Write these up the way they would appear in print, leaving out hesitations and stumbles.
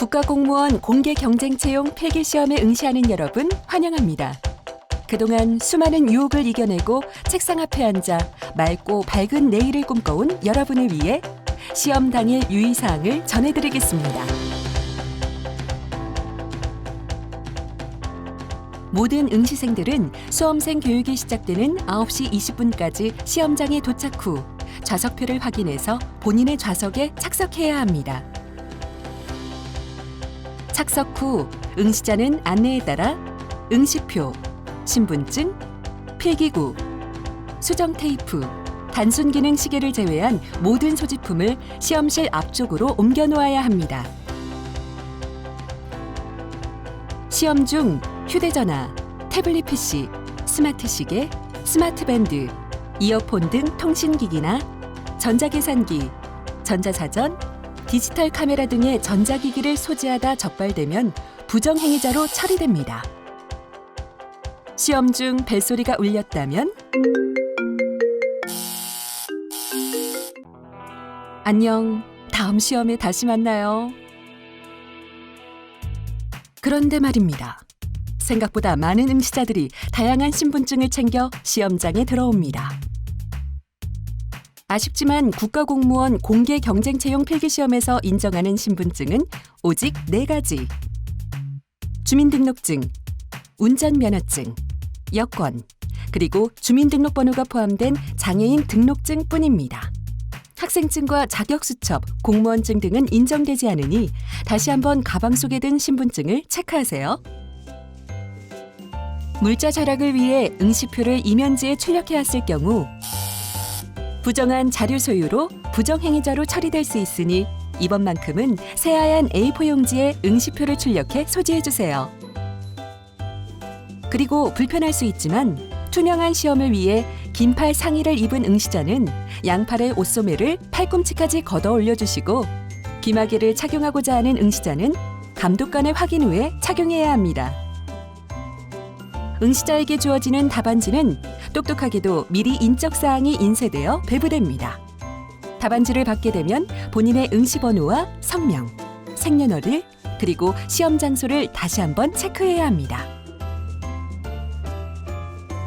국가공무원 공개경쟁채용 필기시험에 응시하는 여러분 환영합니다. 그동안 수많은 유혹을 이겨내고 책상 앞에 앉아 맑고 밝은 내일을 꿈꿔온 여러분을 위해 시험 당일 유의사항을 전해드리겠습니다. 모든 응시생들은 수험생 교육이 시작되는 9시 20분까지 시험장에 도착 후 좌석표를 확인해서 본인의 좌석에 착석해야 합니다. 착석 후 응시자는 안내에 따라 응시표, 신분증, 필기구, 수정 테이프, 단순 기능 시계를 제외한 모든 소지품을 시험실 앞쪽으로 옮겨 놓아야 합니다. 시험 중 휴대전화, 태블릿 PC, 스마트 시계, 스마트 밴드, 이어폰 등 통신기기나 전자계산기, 전자사전, 디지털 카메라 등의 전자기기를 소지하다 적발되면 부정행위자로 처리됩니다. 시험 중 벨소리가 울렸다면 안녕, 다음 시험에 다시 만나요. 그런데 말입니다. 생각보다 많은 응시자들이 다양한 신분증을 챙겨 시험장에 들어옵니다. 아쉽지만 국가공무원 공개경쟁채용 필기시험에서 인정하는 신분증은 오직 4가지. 주민등록증, 운전면허증, 여권, 그리고 주민등록번호가 포함된 장애인 등록증뿐입니다. 학생증과 자격수첩, 공무원증 등은 인정되지 않으니 다시 한번 가방 속에 든 신분증을 체크하세요. 물자 절약을 위해 응시표를 이면지에 출력해 왔을 경우 부정한 자료 소유로 부정행위자로 처리될 수 있으니 이번만큼은 새하얀 A4 용지에 응시표를 출력해 소지해주세요. 그리고 불편할 수 있지만 투명한 시험을 위해 긴팔 상의를 입은 응시자는 양팔의 옷소매를 팔꿈치까지 걷어 올려주시고 귀마개를 착용하고자 하는 응시자는 감독관의 확인 후에 착용해야 합니다. 응시자에게 주어지는 답안지는 똑똑하게도 미리 인적사항이 인쇄되어 배부됩니다. 답안지를 받게 되면 본인의 응시번호와 성명, 생년월일, 그리고 시험 장소를 다시 한번 체크해야 합니다.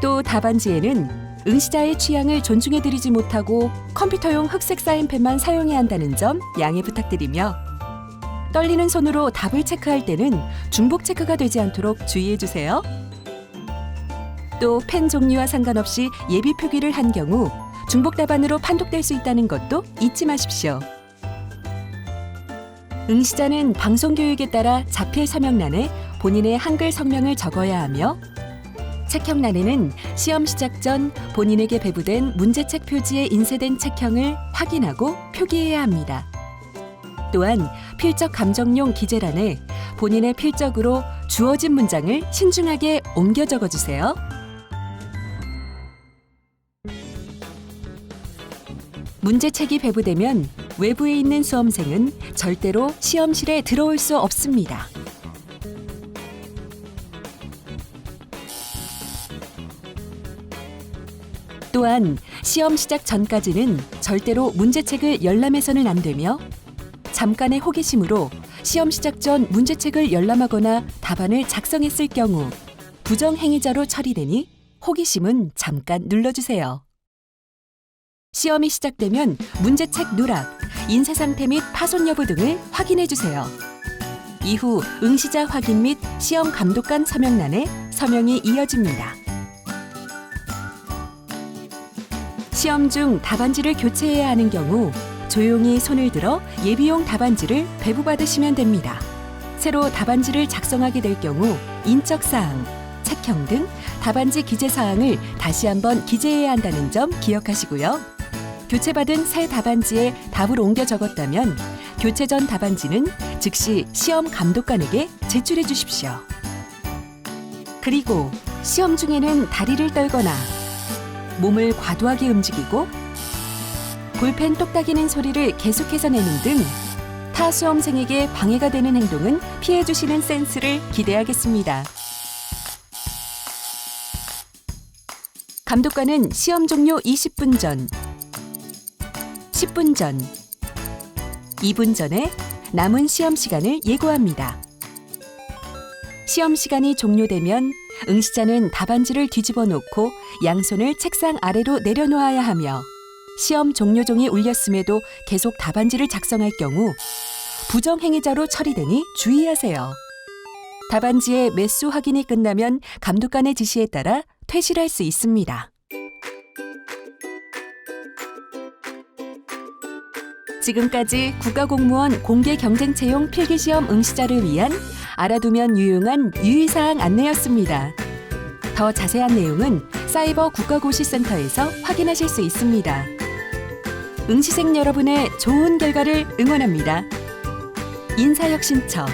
또 답안지에는 응시자의 취향을 존중해드리지 못하고 컴퓨터용 흑색 사인펜만 사용해야 한다는 점 양해 부탁드리며 떨리는 손으로 답을 체크할 때는 중복 체크가 되지 않도록 주의해주세요. 또 펜 종류와 상관없이 예비 표기를 한 경우 중복 답안으로 판독될 수 있다는 것도 잊지 마십시오. 응시자는 방송교육에 따라 자필 서명란에 본인의 한글 성명을 적어야 하며 책형란에는 시험 시작 전 본인에게 배부된 문제책 표지에 인쇄된 책형을 확인하고 표기해야 합니다. 또한 필적 감정용 기재란에 본인의 필적으로 주어진 문장을 신중하게 옮겨 적어주세요. 문제책이 배부되면 외부에 있는 수험생은 절대로 시험실에 들어올 수 없습니다. 또한 시험 시작 전까지는 절대로 문제책을 열람해서는 안 되며 잠깐의 호기심으로 시험 시작 전 문제책을 열람하거나 답안을 작성했을 경우 부정행위자로 처리되니 호기심은 잠깐 눌러주세요. 시험이 시작되면 문제책 누락, 인쇄 상태 및 파손 여부 등을 확인해 주세요. 이후 응시자 확인 및 시험 감독관 서명란에 서명이 이어집니다. 시험 중 답안지를 교체해야 하는 경우 조용히 손을 들어 예비용 답안지를 배부받으시면 됩니다. 새로 답안지를 작성하게 될 경우 인적사항, 책형 등 답안지 기재사항을 다시 한번 기재해야 한다는 점 기억하시고요. 교체받은 새 답안지에 답을 옮겨 적었다면 교체 전 답안지는 즉시 시험 감독관에게 제출해 주십시오. 그리고 시험 중에는 다리를 떨거나 몸을 과도하게 움직이고 볼펜 똑딱이는 소리를 계속해서 내는 등 타 수험생에게 방해가 되는 행동은 피해 주시는 센스를 기대하겠습니다. 감독관은 시험 종료 20분 전, 10분 전, 2분 전에 남은 시험 시간을 예고합니다. 시험 시간이 종료되면 응시자는 답안지를 뒤집어 놓고 양손을 책상 아래로 내려놓아야 하며 시험 종료종이 울렸음에도 계속 답안지를 작성할 경우 부정행위자로 처리되니 주의하세요. 답안지의 매수 확인이 끝나면 감독관의 지시에 따라 퇴실할 수 있습니다. 지금까지 국가공무원 공개경쟁채용 필기시험 응시자를 위한 알아두면 유용한 유의사항 안내였습니다. 더 자세한 내용은 사이버 국가고시센터에서 확인하실 수 있습니다. 응시생 여러분의 좋은 결과를 응원합니다. 인사혁신처